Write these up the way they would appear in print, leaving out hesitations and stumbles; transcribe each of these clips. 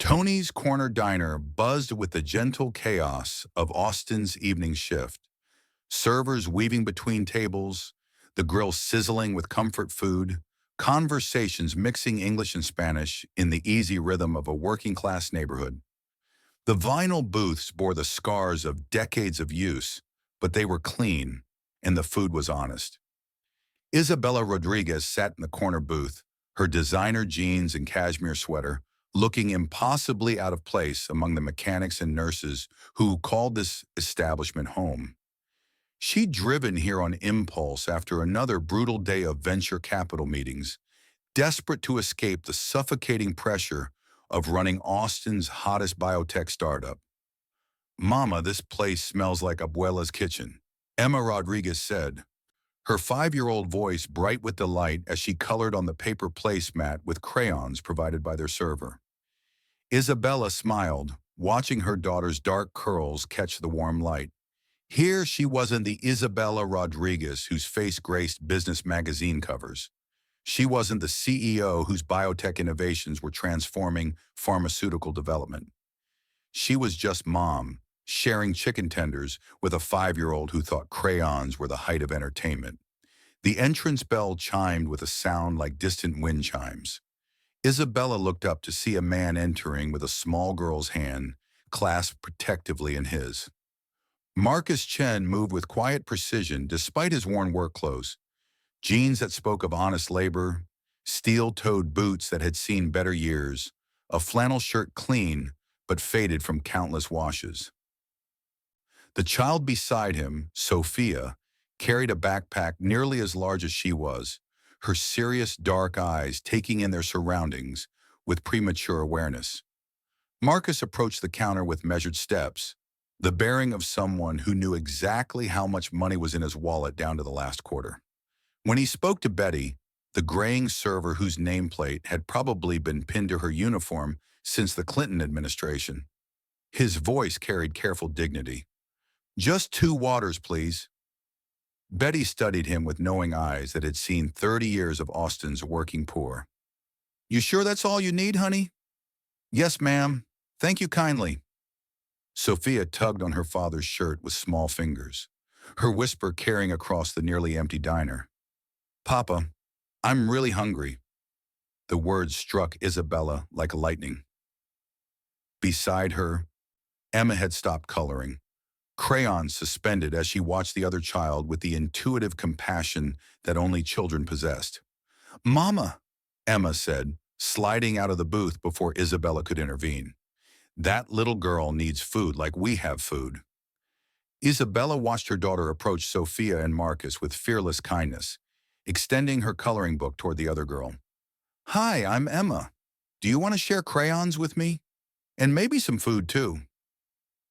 Tony's Corner Diner buzzed with the gentle chaos of Austin's evening shift. Servers weaving between tables, the grill sizzling with comfort food, conversations mixing English and Spanish in the easy rhythm of a working-class neighborhood. The vinyl booths bore the scars of decades of use, but they were clean, and the food was honest. Isabella Rodriguez sat in the corner booth, her designer jeans and cashmere sweater, looking impossibly out of place among the mechanics and nurses who called this establishment home. She'd driven here on impulse after another brutal day of venture capital meetings, desperate to escape the suffocating pressure of running Austin's hottest biotech startup. "Mama, this place smells like Abuela's kitchen," Emma Rodriguez said, her 5-year-old voice bright with delight as she colored on the paper placemat with crayons provided by their server. Isabella smiled, watching her daughter's dark curls catch the warm light. Here she wasn't the Isabella Rodriguez whose face graced business magazine covers. She wasn't the CEO whose biotech innovations were transforming pharmaceutical development. She was just mom, sharing chicken tenders with a 5-year-old who thought crayons were the height of entertainment. The entrance bell chimed with a sound like distant wind chimes. Isabella looked up to see a man entering with a small girl's hand clasped protectively in his. Marcus Chen moved with quiet precision despite his worn work clothes. Jeans that spoke of honest labor, steel-toed boots that had seen better years, a flannel shirt clean but faded from countless washes. The child beside him, Sophia, carried a backpack nearly as large as she was, her serious dark eyes taking in their surroundings with premature awareness. Marcus approached the counter with measured steps, the bearing of someone who knew exactly how much money was in his wallet down to the last quarter. When he spoke to Betty, the graying server whose nameplate had probably been pinned to her uniform since the Clinton administration, his voice carried careful dignity. "Just 2 waters, please." Betty studied him with knowing eyes that had seen 30 years of Austin's working poor. "You sure that's all you need, honey?" "Yes, ma'am. Thank you kindly." Sophia tugged on her father's shirt with small fingers, her whisper carrying across the nearly empty diner. "Papa, I'm really hungry." The words struck Isabella like lightning. Beside her, Emma had stopped coloring, crayons suspended as she watched the other child with the intuitive compassion that only children possessed. "Mama," Emma said, sliding out of the booth before Isabella could intervene. "That little girl needs food like we have food." Isabella watched her daughter approach Sophia and Marcus with fearless kindness, extending her coloring book toward the other girl. "Hi, I'm Emma. Do you want to share crayons with me? And maybe some food, too."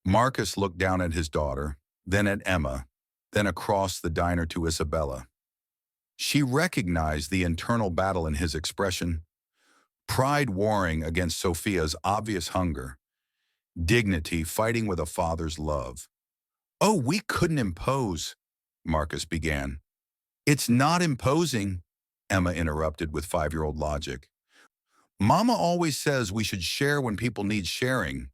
Marcus looked down at his daughter, then at Emma, then across the diner to Isabella. She recognized the internal battle in his expression, pride warring against Sophia's obvious hunger, dignity fighting with a father's love. "Oh, we couldn't impose," Marcus began. "It's not imposing," Emma interrupted with 5-year-old logic. "Mama always says we should share when people need sharing."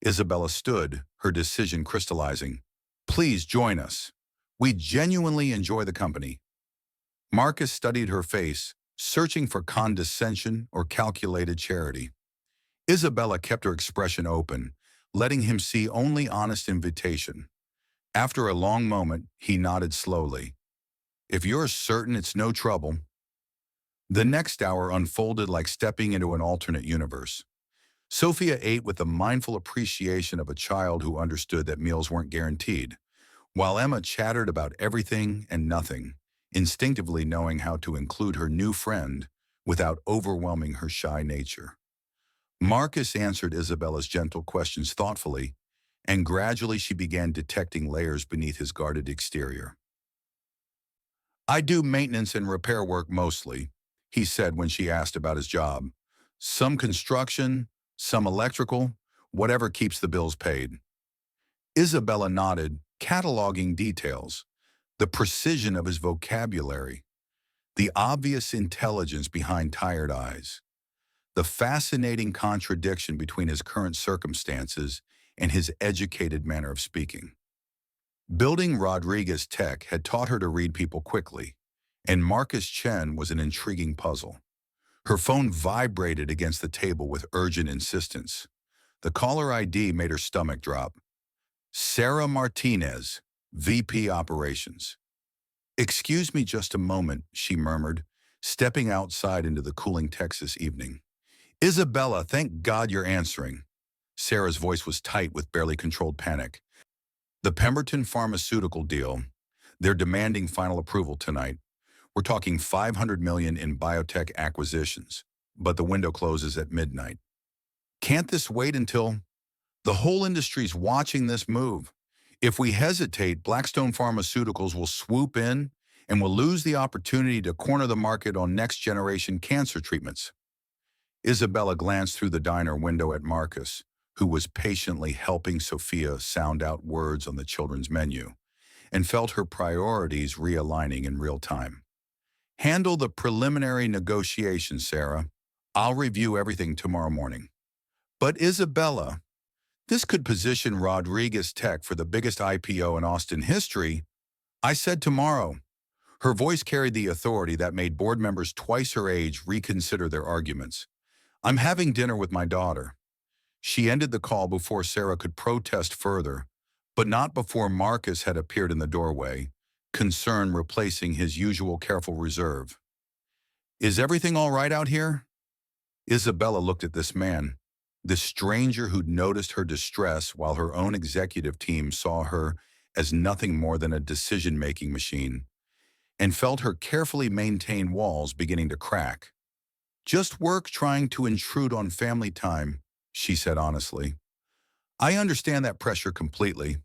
Isabella stood, her decision crystallizing. "Please join us. We genuinely enjoy the company." Marcus studied her face, searching for condescension or calculated charity. Isabella kept her expression open, letting him see only honest invitation. After a long moment, he nodded slowly. "If you're certain it's no trouble." The next hour unfolded like stepping into an alternate universe. Sophia ate with the mindful appreciation of a child who understood that meals weren't guaranteed, while Emma chattered about everything and nothing, instinctively knowing how to include her new friend without overwhelming her shy nature. Marcus answered Isabella's gentle questions thoughtfully, and gradually she began detecting layers beneath his guarded exterior. "I do maintenance and repair work mostly," he said when she asked about his job. "Some construction, some electrical, whatever keeps the bills paid." Isabella nodded, cataloging details, the precision of his vocabulary, the obvious intelligence behind tired eyes. the fascinating contradiction between his current circumstances and his educated manner of speaking. Building Rodriguez Tech had taught her to read people quickly, and Marcus Chen was an intriguing puzzle. Her phone vibrated against the table with urgent insistence. The caller ID made her stomach drop. Sarah Martinez, VP Operations. "Excuse me just a moment," she murmured, stepping outside into the cooling Texas evening. "Isabella, thank God you're answering." Sarah's voice was tight with barely controlled panic. "The Pemberton Pharmaceutical deal. They're demanding final approval tonight. We're talking $500 million in biotech acquisitions, but the window closes at midnight. Can't this wait until... The whole industry's watching this move. If we hesitate, Blackstone Pharmaceuticals will swoop in and will lose the opportunity to corner the market on next-generation cancer treatments." Isabella glanced through the diner window at Marcus, who was patiently helping Sophia sound out words on the children's menu, and felt her priorities realigning in real time. "Handle the preliminary negotiations, Sarah. I'll review everything tomorrow morning." "But Isabella, this could position Rodriguez Tech for the biggest IPO in Austin history." "I said tomorrow." Her voice carried the authority that made board members twice her age reconsider their arguments. "I'm having dinner with my daughter." She ended the call before Sarah could protest further, but not before Marcus had appeared in the doorway, concern replacing his usual careful reserve. "Is everything all right out here?" Isabella looked at this man, this stranger who'd noticed her distress while her own executive team saw her as nothing more than a decision-making machine, and felt her carefully maintained walls beginning to crack. "Just work trying to intrude on family time," she said honestly. "I understand that pressure completely,"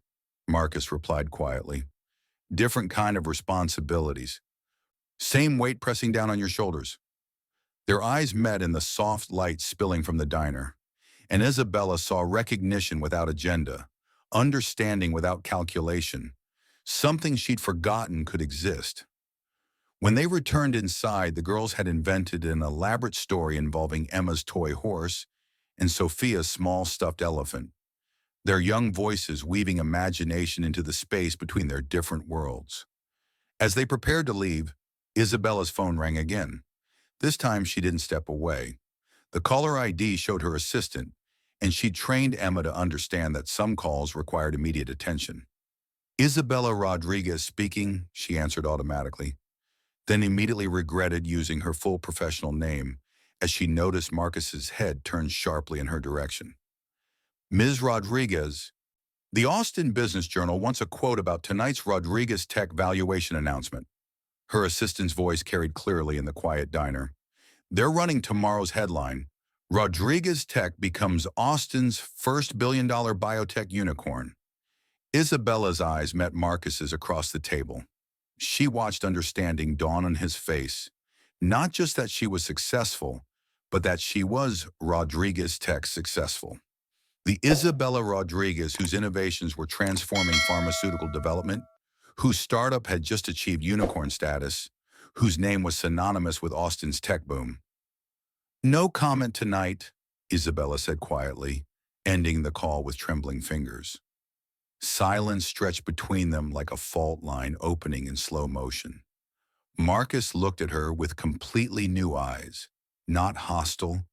Marcus replied quietly. "Different kind of responsibilities. Same weight pressing down on your shoulders." Their eyes met in the soft light spilling from the diner, and Isabella saw recognition without agenda, understanding without calculation, something she'd forgotten could exist. When they returned inside, the girls had invented an elaborate story involving Emma's toy horse and Sophia's small stuffed elephant, their young voices weaving imagination into the space between their different worlds. As they prepared to leave, Isabella's phone rang again. This time she didn't step away. The caller ID showed her assistant, and she trained Emma to understand that some calls required immediate attention. "Isabella Rodriguez speaking," she answered automatically, then immediately regretted using her full professional name as she noticed Marcus's head turn sharply in her direction. "Ms. Rodriguez, the Austin Business Journal wants a quote about tonight's Rodriguez Tech valuation announcement." Her assistant's voice carried clearly in the quiet diner. "They're running tomorrow's headline: Rodriguez Tech becomes Austin's first billion-dollar biotech unicorn." Isabella's eyes met Marcus's across the table. She watched understanding dawn on his face, not just that she was successful, but that she was Rodriguez Tech successful. The Isabella Rodriguez whose innovations were transforming pharmaceutical development, whose startup had just achieved unicorn status, whose name was synonymous with Austin's tech boom. "No comment tonight," Isabella said quietly, ending the call with trembling fingers. Silence stretched between them like a fault line opening in slow motion. Marcus looked at her with completely new eyes, not hostile,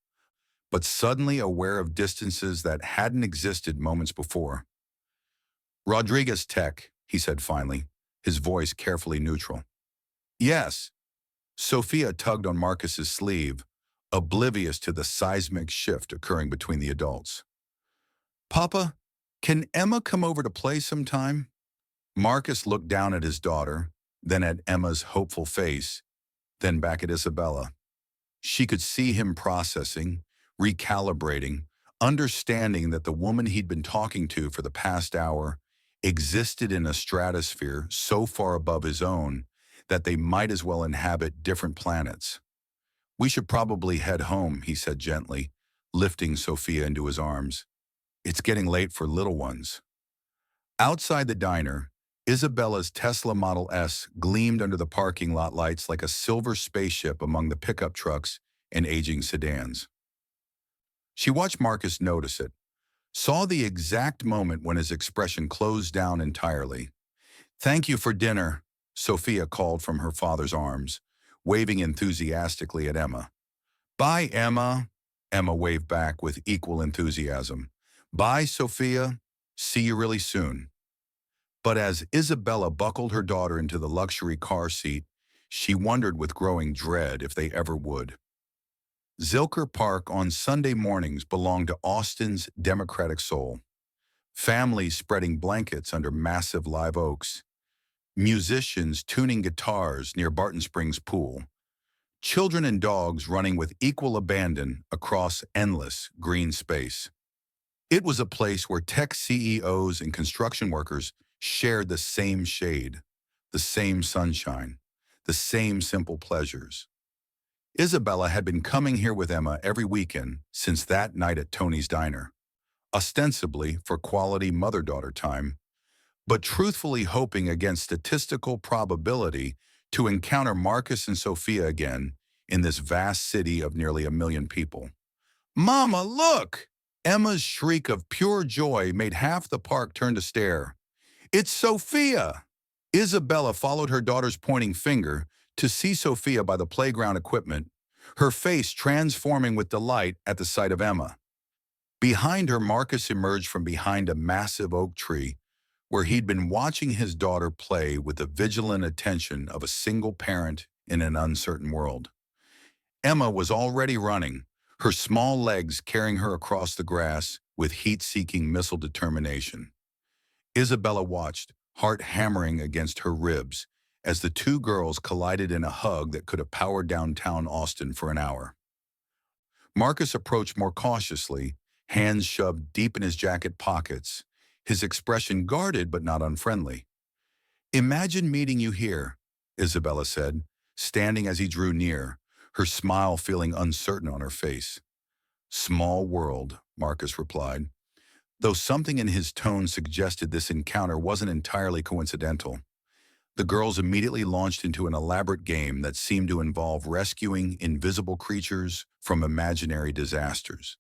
but suddenly aware of distances that hadn't existed moments before. "Rodriguez Tech," he said finally, his voice carefully neutral. "Yes." Sophia tugged on Marcus's sleeve, oblivious to the seismic shift occurring between the adults. "Papa, can Emma come over to play sometime?" Marcus looked down at his daughter, then at Emma's hopeful face, then back at Isabella. She could see him processing, recalibrating, understanding that the woman he'd been talking to for the past hour existed in a stratosphere so far above his own that they might as well inhabit different planets. "We should probably head home," he said gently, lifting Sophia into his arms. "It's getting late for little ones." Outside the diner, Isabella's Tesla Model S gleamed under the parking lot lights like a silver spaceship among the pickup trucks and aging sedans. She watched Marcus notice it, saw the exact moment when his expression closed down entirely. "Thank you for dinner," Sophia called from her father's arms, waving enthusiastically at Emma. "Bye, Emma," Emma waved back with equal enthusiasm. "Bye, Sophia. See you really soon." But as Isabella buckled her daughter into the luxury car seat, she wondered with growing dread if they ever would. Zilker Park on Sunday mornings belonged to Austin's democratic soul. Families spreading blankets under massive live oaks, musicians tuning guitars near Barton Springs Pool, children and dogs running with equal abandon across endless green space. It was a place where tech CEOs and construction workers shared the same shade, the same sunshine, the same simple pleasures. Isabella had been coming here with Emma every weekend since that night at Tony's Diner, ostensibly for quality mother-daughter time, but truthfully hoping against statistical probability to encounter Marcus and Sophia again in this vast city of nearly 1 million people. "Mama, look!" Emma's shriek of pure joy made half the park turn to stare. "It's Sophia!" Isabella followed her daughter's pointing finger to see Sophia by the playground equipment, her face transforming with delight at the sight of Emma. Behind her, Marcus emerged from behind a massive oak tree, where he'd been watching his daughter play with the vigilant attention of a single parent in an uncertain world. Emma was already running, her small legs carrying her across the grass with heat-seeking missile determination. Isabella watched, heart hammering against her ribs, as the two girls collided in a hug that could have powered downtown Austin for an hour. Marcus approached more cautiously, hands shoved deep in his jacket pockets, his expression guarded but not unfriendly. "Imagine meeting you here," Isabella said, standing as he drew near, her smile feeling uncertain on her face. "Small world," Marcus replied, though something in his tone suggested this encounter wasn't entirely coincidental. The girls immediately launched into an elaborate game that seemed to involve rescuing invisible creatures from imaginary disasters,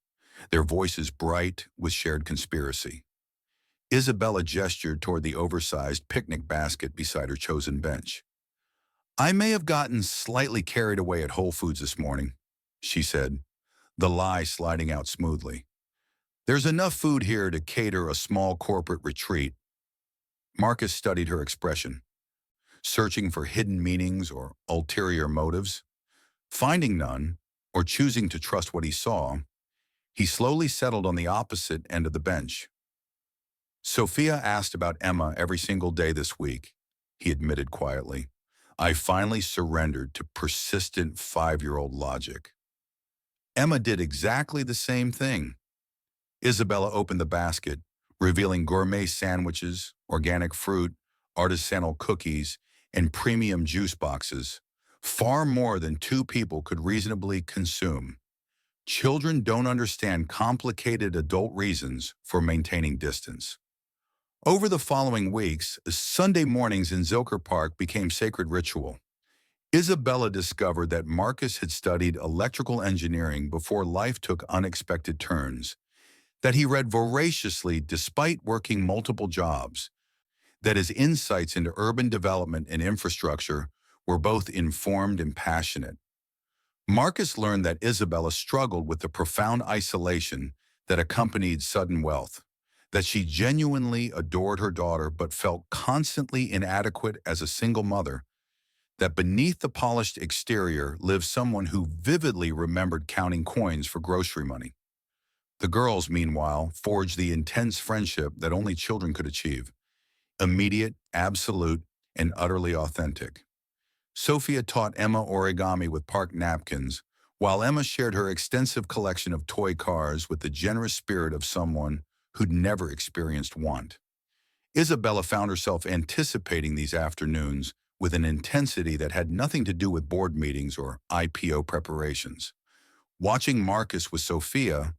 their voices bright with shared conspiracy. Isabella gestured toward the oversized picnic basket beside her chosen bench. "I may have gotten slightly carried away at Whole Foods this morning," she said, the lie sliding out smoothly. "There's enough food here to cater a small corporate retreat." Marcus studied her expression, searching for hidden meanings or ulterior motives. Finding none, or choosing to trust what he saw, he slowly settled on the opposite end of the bench. "Sophia asked about Emma every single day this week," he admitted quietly. "I finally surrendered to persistent 5-year-old logic." Emma did exactly the same thing. Isabella opened the basket, revealing gourmet sandwiches, organic fruit, artisanal cookies, and premium juice boxes, far more than two people could reasonably consume. Children don't understand complicated adult reasons for maintaining distance. Over the following weeks, Sunday mornings in Zilker Park became sacred ritual. Isabella discovered that Marcus had studied electrical engineering before life took unexpected turns, that he read voraciously despite working multiple jobs, that his insights into urban development and infrastructure were both informed and passionate. Marcus learned that Isabella struggled with the profound isolation that accompanied sudden wealth, that she genuinely adored her daughter but felt constantly inadequate as a single mother, that beneath the polished exterior lived someone who vividly remembered counting coins for grocery money. The girls, meanwhile, forged the intense friendship that only children could achieve, immediate, absolute, and utterly authentic. Sophia taught Emma origami with park napkins, while Emma shared her extensive collection of toy cars with the generous spirit of someone who'd never experienced want. Isabella found herself anticipating these afternoons with an intensity that had nothing to do with board meetings or IPO preparations. Watching Marcus with Sophia,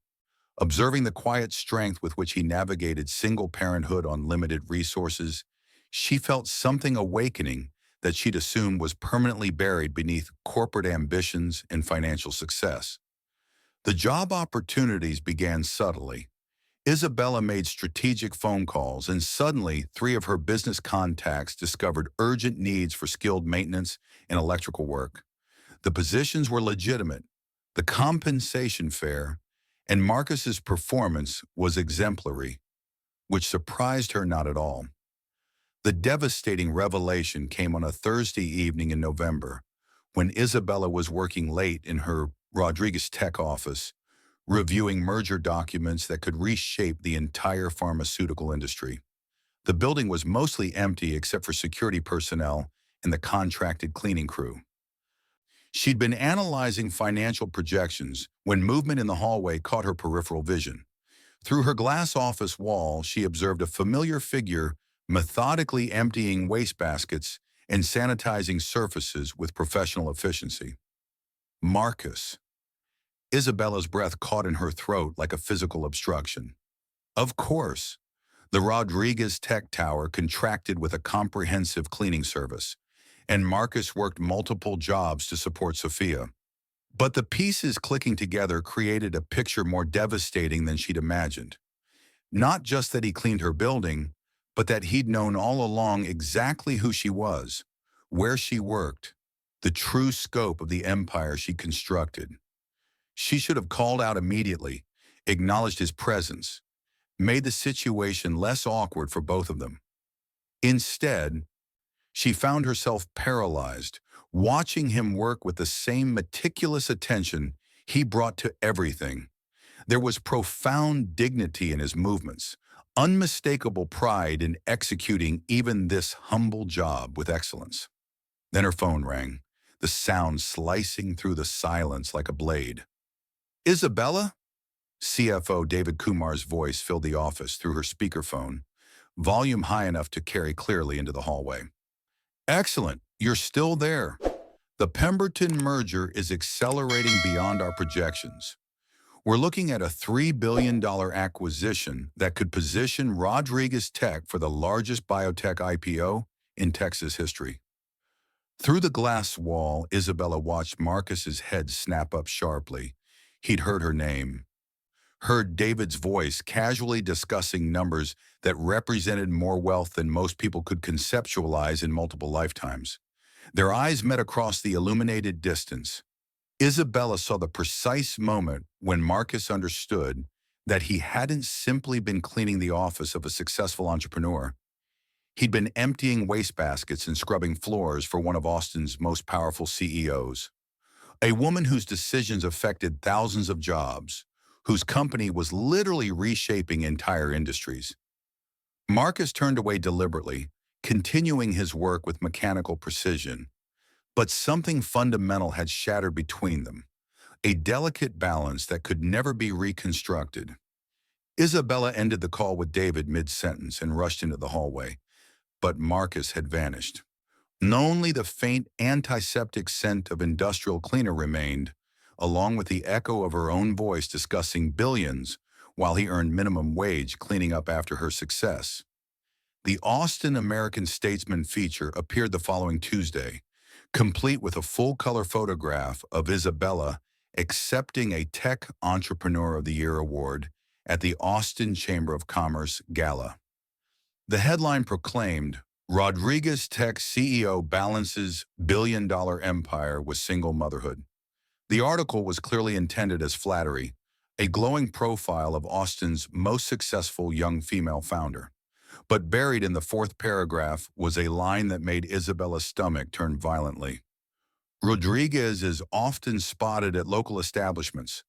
observing the quiet strength with which he navigated single parenthood on limited resources, she felt something awakening that she'd assumed was permanently buried beneath corporate ambitions and financial success. The job opportunities began subtly. Isabella made strategic phone calls, and suddenly 3 of her business contacts discovered urgent needs for skilled maintenance and electrical work. The positions were legitimate, the compensation fair, and Marcus's performance was exemplary, which surprised her not at all. The devastating revelation came on a Thursday evening in November, when Isabella was working late in her Rodriguez Tech office, reviewing merger documents that could reshape the entire pharmaceutical industry. The building was mostly empty except for security personnel and the contracted cleaning crew. She'd been analyzing financial projections when movement in the hallway caught her peripheral vision. Through her glass office wall, she observed a familiar figure methodically emptying wastebaskets and sanitizing surfaces with professional efficiency. Marcus. Isabella's breath caught in her throat like a physical obstruction. Of course, the Rodriguez Tech Tower contracted with a comprehensive cleaning service, and Marcus worked multiple jobs to support Sophia. But the pieces clicking together created a picture more devastating than she'd imagined. Not just that he cleaned her building, but that he'd known all along exactly who she was, where she worked, the true scope of the empire she constructed. She should have called out immediately, acknowledged his presence, made the situation less awkward for both of them. Instead, she found herself paralyzed, watching him work with the same meticulous attention he brought to everything. There was profound dignity in his movements, unmistakable pride in executing even this humble job with excellence. Then her phone rang, the sound slicing through the silence like a blade. "Isabella?" CFO David Kumar's voice filled the office through her speakerphone, volume high enough to carry clearly into the hallway. "Excellent, you're still there. The Pemberton merger is accelerating beyond our projections. We're looking at a $3 billion acquisition that could position Rodriguez Tech for the largest biotech IPO in Texas history." Through the glass wall, Isabella watched Marcus's head snap up sharply. He'd heard her name, heard David's voice casually discussing numbers that represented more wealth than most people could conceptualize in multiple lifetimes. Their eyes met across the illuminated distance. Isabella saw the precise moment when Marcus understood that he hadn't simply been cleaning the office of a successful entrepreneur. He'd been emptying wastebaskets and scrubbing floors for one of Austin's most powerful CEOs. A woman whose decisions affected thousands of jobs, whose company was literally reshaping entire industries. Marcus turned away deliberately, continuing his work with mechanical precision. But something fundamental had shattered between them, a delicate balance that could never be reconstructed. Isabella ended the call with David mid-sentence and rushed into the hallway, but Marcus had vanished. Only the faint antiseptic scent of industrial cleaner remained, along with the echo of her own voice discussing billions while he earned minimum wage cleaning up after her success. The Austin American Statesman feature appeared the following Tuesday, complete with a full-color photograph of Isabella accepting a Tech Entrepreneur of the Year award at the Austin Chamber of Commerce Gala. The headline proclaimed, "Rodriguez Tech CEO balances billion-dollar empire with single motherhood." The article was clearly intended as flattery, a glowing profile of Austin's most successful young female founder. But buried in the fourth paragraph was a line that made Isabella's stomach turn violently. "Rodriguez is often spotted at local establishments,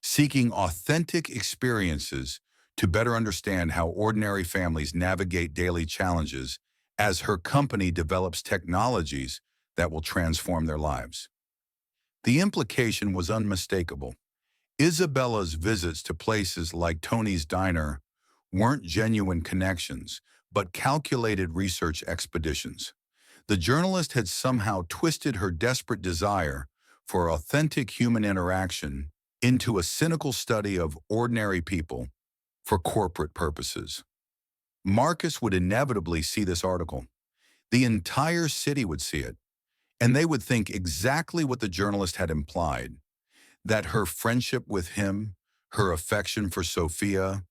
seeking authentic experiences to better understand how ordinary families navigate daily challenges as her company develops technologies that will transform their lives." The implication was unmistakable. Isabella's visits to places like Tony's Diner weren't genuine connections, but calculated research expeditions. The journalist had somehow twisted her desperate desire for authentic human interaction into a cynical study of ordinary people for corporate purposes. Marcus would inevitably see this article. The entire city would see it, and they would think exactly what the journalist had implied. That her friendship with him, her affection for Sophia,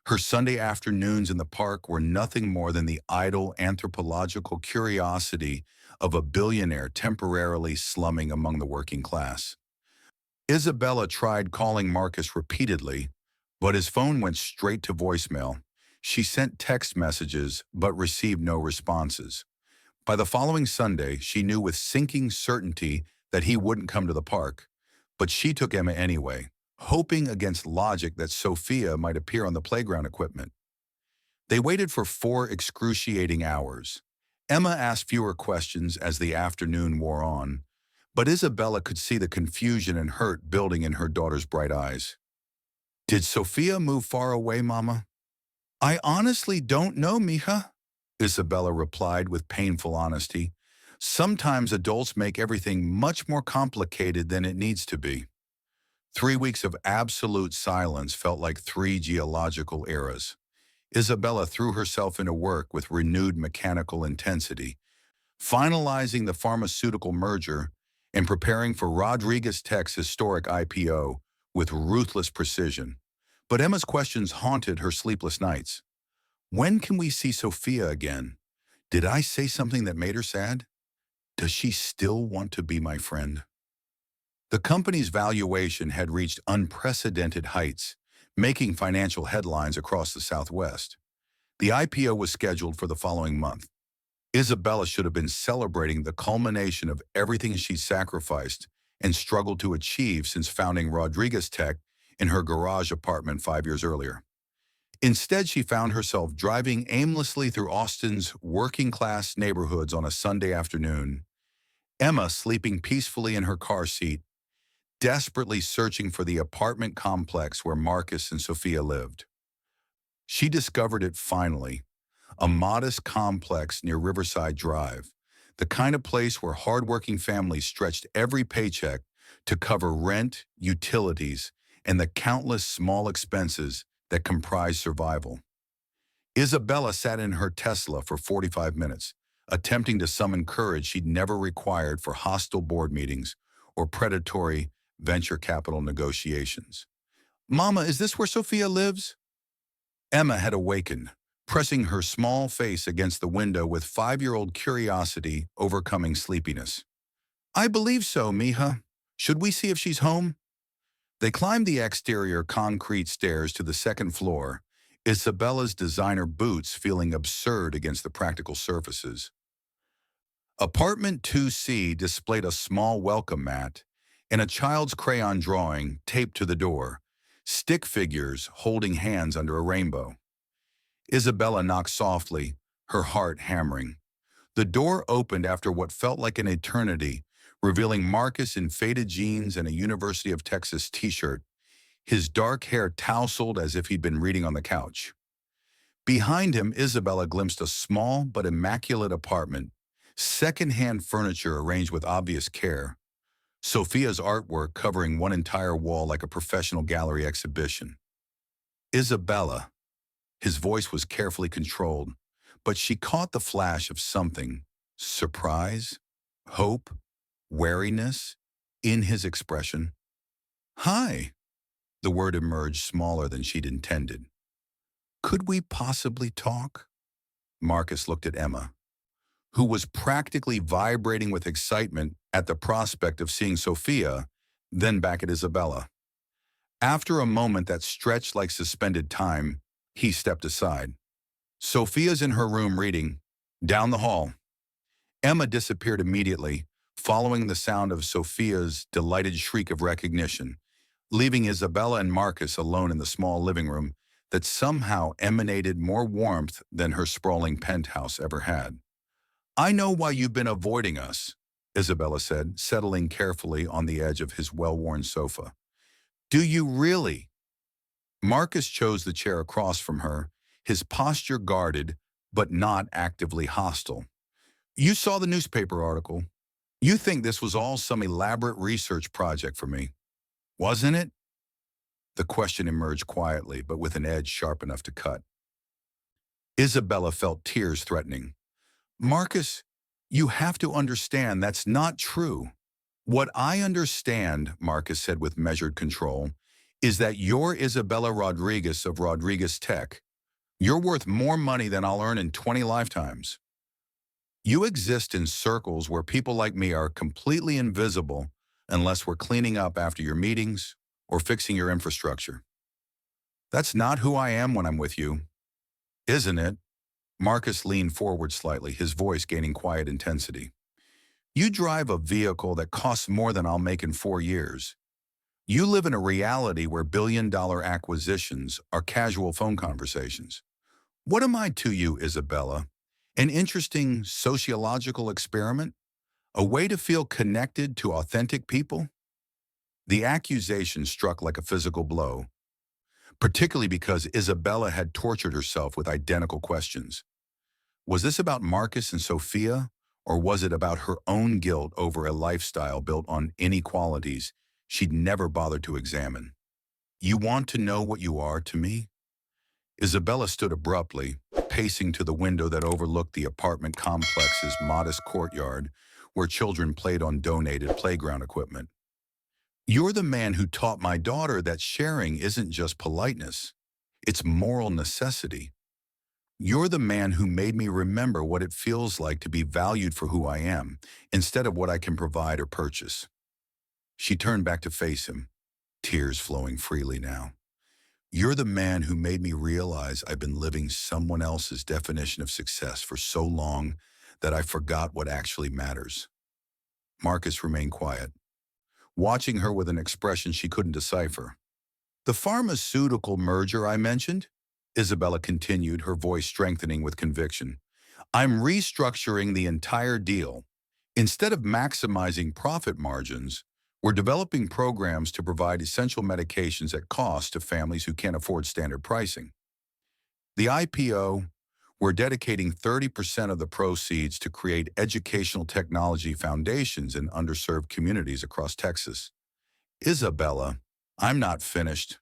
her Sunday afternoons in the park were nothing more than the idle anthropological curiosity of a billionaire temporarily slumming among the working class. Isabella tried calling Marcus repeatedly, but his phone went straight to voicemail. She sent text messages but received no responses. By the following Sunday, she knew with sinking certainty that he wouldn't come to the park, but she took Emma anyway, hoping against logic that Sophia might appear on the playground equipment. They waited for 4 excruciating hours. Emma asked fewer questions as the afternoon wore on, but Isabella could see the confusion and hurt building in her daughter's bright eyes. "Did Sophia move far away, Mama?" "I honestly don't know, mija," Isabella replied with painful honesty. "Sometimes adults make everything much more complicated than it needs to be." 3 weeks of absolute silence felt like 3 geological eras. Isabella threw herself into work with renewed mechanical intensity, finalizing the pharmaceutical merger and preparing for Rodriguez Tech's historic IPO with ruthless precision. But Emma's questions haunted her sleepless nights. When can we see Sophia again? Did I say something that made her sad? Does she still want to be my friend? The company's valuation had reached unprecedented heights, making financial headlines across the Southwest. The IPO was scheduled for the following month. Isabella should have been celebrating the culmination of everything she sacrificed and struggled to achieve since founding Rodriguez Tech in her garage apartment 5 years earlier. Instead, she found herself driving aimlessly through Austin's working-class neighborhoods on a Sunday afternoon, Emma sleeping peacefully in her car seat, desperately searching for the apartment complex where Marcus and Sophia lived. She discovered it finally, a modest complex near Riverside Drive, the kind of place where hardworking families stretched every paycheck to cover rent, utilities, and the countless small expenses that comprise survival. Isabella sat in her Tesla for 45 minutes, attempting to summon courage she'd never required for hostile board meetings or predatory venture capital negotiations. "Mama, is this where Sophia lives?" Emma had awakened, pressing her small face against the window with 5-year-old curiosity overcoming sleepiness. "I believe so, mija. Should we see if she's home?" They climbed the exterior concrete stairs to the second floor, Isabella's designer boots feeling absurd against the practical surfaces. Apartment 2C displayed a small welcome mat and a child's crayon drawing taped to the door, stick figures holding hands under a rainbow. Isabella knocked softly, her heart hammering. The door opened after what felt like an eternity, revealing Marcus in faded jeans and a University of Texas t-shirt, his dark hair tousled as if he'd been reading on the couch. Behind him, Isabella glimpsed a small but immaculate apartment, second-hand furniture arranged with obvious care, Sophia's artwork covering one entire wall like a professional gallery exhibition. "Isabella." His voice was carefully controlled, but she caught the flash of something, surprise, hope, wariness, in his expression. "Hi." The word emerged smaller than she'd intended. "Could we possibly talk?" Marcus looked at Emma, who was practically vibrating with excitement at the prospect of seeing Sophia, then back at Isabella. After a moment that stretched like suspended time, he stepped aside. "Sophia's in her room reading. Down the hall." Emma disappeared immediately, following the sound of Sophia's delighted shriek of recognition, leaving Isabella and Marcus alone in the small living room that somehow emanated more warmth than her sprawling penthouse ever had. "I know why you've been avoiding us," Isabella said, settling carefully on the edge of his well-worn sofa. "Do you really?" Marcus chose the chair across from her, his posture guarded, but not actively hostile. "You saw the newspaper article. You think this was all some elaborate research project for me, wasn't it?" The question emerged quietly, but with an edge sharp enough to cut. Isabella felt tears threatening. "Marcus, you have to understand that's not true." What I understand, Marcus said with measured control, is that you're Isabella Rodriguez of Rodriguez Tech. You're worth more money than I'll earn in 20 lifetimes. You exist in circles where people like me are completely invisible unless we're cleaning up after your meetings or fixing your infrastructure. That's not who I am when I'm with you, isn't it? Marcus leaned forward slightly, his voice gaining quiet intensity. You drive a vehicle that costs more than I'll make in 4 years. You live in a reality where billion-dollar acquisitions are casual phone conversations. What am I to you, Isabella? An interesting sociological experiment? A way to feel connected to authentic people? The accusation struck like a physical blow, particularly because Isabella had tortured herself with identical questions. Was this about Marcus and Sophia, or was it about her own guilt over a lifestyle built on inequalities she'd never bothered to examine? You want to know what you are to me? Isabella stood abruptly, pacing to the window that overlooked the apartment complex's modest courtyard, where children played on donated playground equipment. You're the man who taught my daughter that sharing isn't just politeness, it's moral necessity. You're the man who made me remember what it feels like to be valued for who I am, instead of what I can provide or purchase. She turned back to face him, tears flowing freely now. You're the man who made me realize I've been living someone else's definition of success for so long that I forgot what actually matters. Marcus remained quiet, watching her with an expression she couldn't decipher. The pharmaceutical merger I mentioned? Isabella continued, her voice strengthening with conviction. I'm restructuring the entire deal. Instead of maximizing profit margins, we're developing programs to provide essential medications at cost to families who can't afford standard pricing. The IPO, we're dedicating 30% of the proceeds to create educational technology foundations in underserved communities across Texas. Isabella, I'm not finished.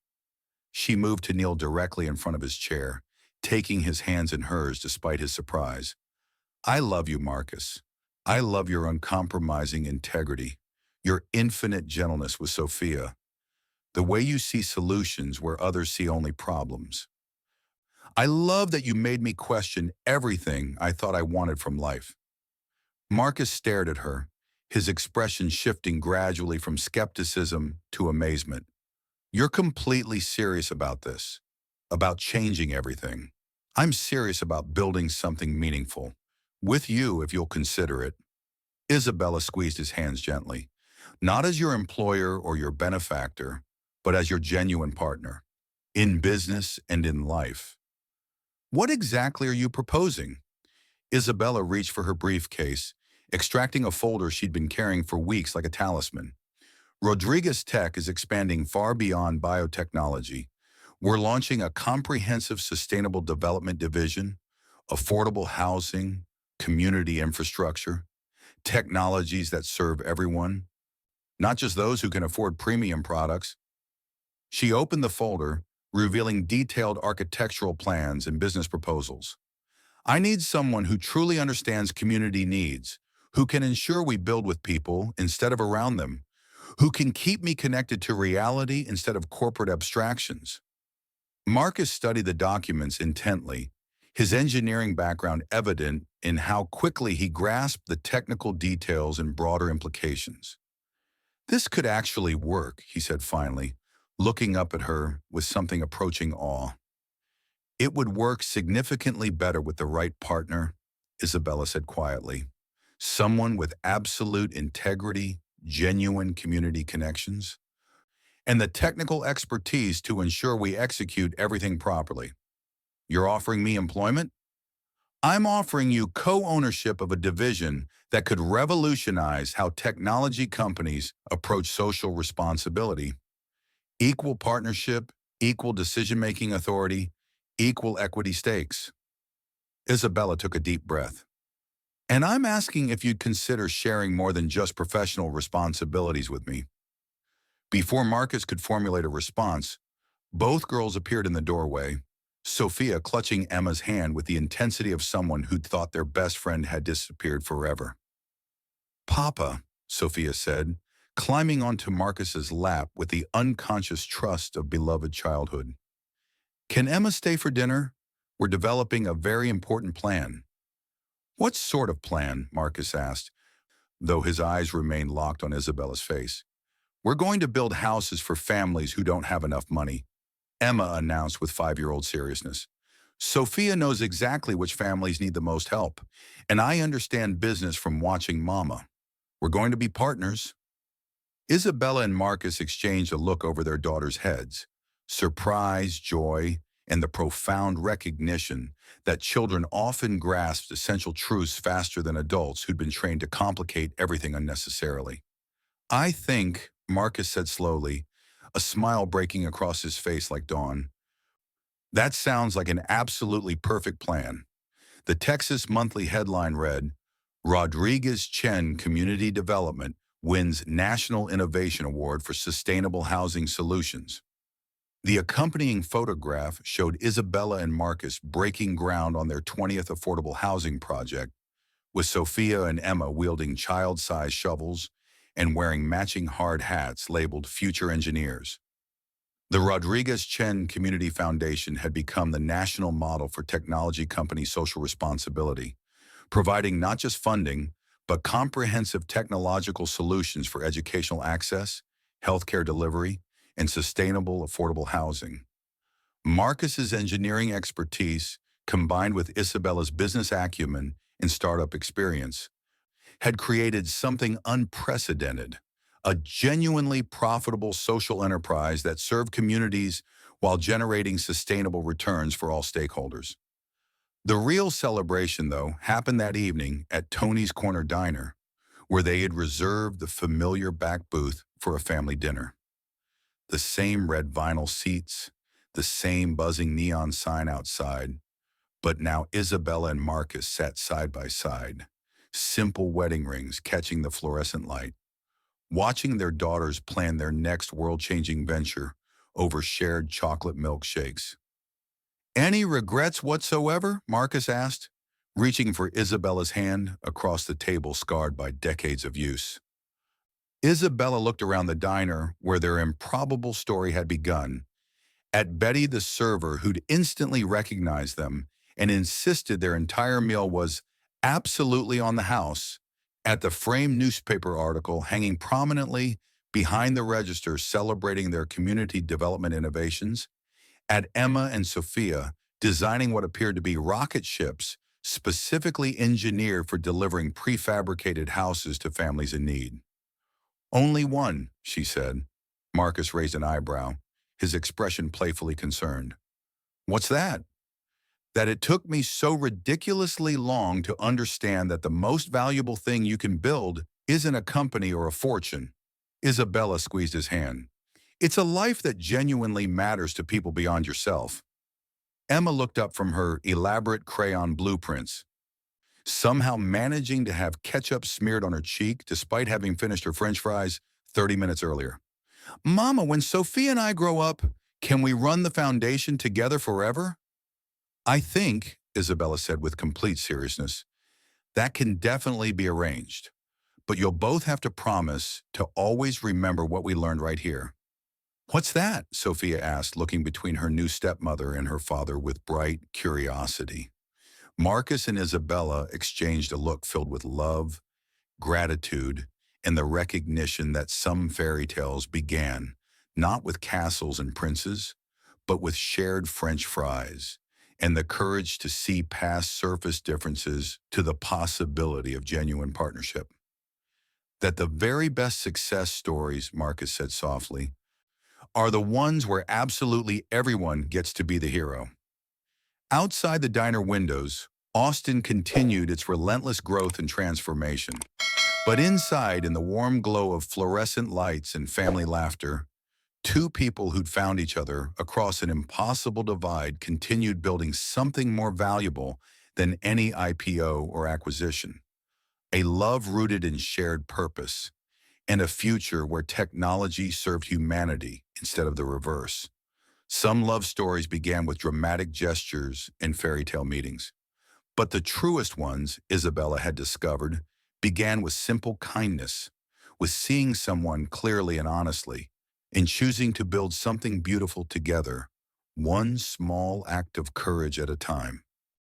She moved to kneel directly in front of his chair, taking his hands in hers despite his surprise. I love you, Marcus. I love your uncompromising integrity, your infinite gentleness with Sophia, the way you see solutions where others see only problems. I love that you made me question everything I thought I wanted from life. Marcus stared at her, his expression shifting gradually from skepticism to amazement. You're completely serious about this, about changing everything. I'm serious about building something meaningful. With you, if you'll consider it. Isabella squeezed his hands gently, not as your employer or your benefactor, but as your genuine partner, in business and in life. What exactly are you proposing? Isabella reached for her briefcase, extracting a folder she'd been carrying for weeks like a talisman. Rodriguez Tech is expanding far beyond biotechnology. We're launching a comprehensive sustainable development division, affordable housing, community infrastructure, technologies that serve everyone, not just those who can afford premium products. She opened the folder, revealing detailed architectural plans and business proposals. I need someone who truly understands community needs, who can ensure we build with people instead of around them, who can keep me connected to reality instead of corporate abstractions. Marcus studied the documents intently, his engineering background evident in how quickly he grasped the technical details and broader implications. This could actually work, he said finally, looking up at her with something approaching awe. It would work significantly better with the right partner, Isabella said quietly. Someone with absolute integrity, genuine community connections, and the technical expertise to ensure we execute everything properly. You're offering me employment? I'm offering you co-ownership of a division that could revolutionize how technology companies approach social responsibility. Equal partnership, equal decision-making authority, equal equity stakes. Isabella took a deep breath. And I'm asking if you'd consider sharing more than just professional responsibilities with me. Before Marcus could formulate a response, both girls appeared in the doorway, Sophia clutching Emma's hand with the intensity of someone who'd thought their best friend had disappeared forever. Papa, Sophia said, climbing onto Marcus's lap with the unconscious trust of beloved childhood. Can Emma stay for dinner? We're developing a very important plan. What sort of plan? Marcus asked, though his eyes remained locked on Isabella's face. We're going to build houses for families who don't have enough money, Emma announced with 5-year-old seriousness. Sophia knows exactly which families need the most help, and I understand business from watching Mama. We're going to be partners. Isabella and Marcus exchanged a look over their daughters' heads, surprise, joy, and the profound recognition that children often grasp essential truths faster than adults who'd been trained to complicate everything unnecessarily. I think, Marcus said slowly, a smile breaking across his face like dawn. That sounds like an absolutely perfect plan. The Texas Monthly headline read, Rodriguez Chen Community Development wins National Innovation Award for Sustainable Housing Solutions. The accompanying photograph showed Isabella and Marcus breaking ground on their 20th affordable housing project, with Sophia and Emma wielding child-sized shovels and wearing matching hard hats labeled Future Engineers. The Rodriguez Chen Community Foundation had become the national model for technology company social responsibility, providing not just funding, but comprehensive technological solutions for educational access, healthcare delivery, and sustainable affordable housing. Marcus's engineering expertise, combined with Isabella's business acumen and startup experience, had created something unprecedented, a genuinely profitable social enterprise that served communities while generating sustainable returns for all stakeholders. The real celebration, though, happened that evening at Tony's Corner Diner, where they had reserved the familiar back booth for a family dinner. The same red vinyl seats, the same buzzing neon sign outside, but now Isabella and Marcus sat side by side, simple wedding rings catching the fluorescent light, watching their daughters plan their next world-changing venture over shared chocolate milkshakes. Any regrets whatsoever? Marcus asked, reaching for Isabella's hand across the table scarred by decades of use. Isabella looked around the diner where their improbable story had begun, at Betty the server who'd instantly recognized them and insisted their entire meal was absolutely on the house, at the framed newspaper article hanging prominently behind the register celebrating their community development innovations, at Emma and Sophia designing what appeared to be rocket ships specifically engineered for delivering prefabricated houses to families in need. Only one, she said. Marcus raised an eyebrow, his expression playfully concerned. What's that? That it took me so ridiculously long to understand that the most valuable thing you can build isn't a company or a fortune. Isabella squeezed his hand. It's a life that genuinely matters to people beyond yourself. Emma looked up from her elaborate crayon blueprints, somehow managing to have ketchup smeared on her cheek despite having finished her French fries 30 minutes earlier. Mama, when Sophia and I grow up, can we run the foundation together forever? I think, Isabella said with complete seriousness, that can definitely be arranged. But you'll both have to promise to always remember what we learned right here. What's that? Sophia asked, looking between her new stepmother and her father with bright curiosity. Marcus and Isabella exchanged a look filled with love, gratitude, and the recognition that some fairy tales began not with castles and princes, but with shared French fries and the courage to see past surface differences to the possibility of genuine partnership. That the very best success stories, Marcus said softly, are the ones where absolutely everyone gets to be the hero. Outside the diner windows, Austin continued its relentless growth and transformation. But inside, in the warm glow of fluorescent lights and family laughter, two people who'd found each other across an impossible divide continued building something more valuable than any IPO or acquisition. A love rooted in shared purpose, and a future where technology served humanity instead of the reverse. Some love stories began with dramatic gestures and fairy tale meetings. But the truest ones, Isabella had discovered, began with simple kindness, with seeing someone clearly and honestly, and choosing to build something beautiful together, one small act of courage at a time.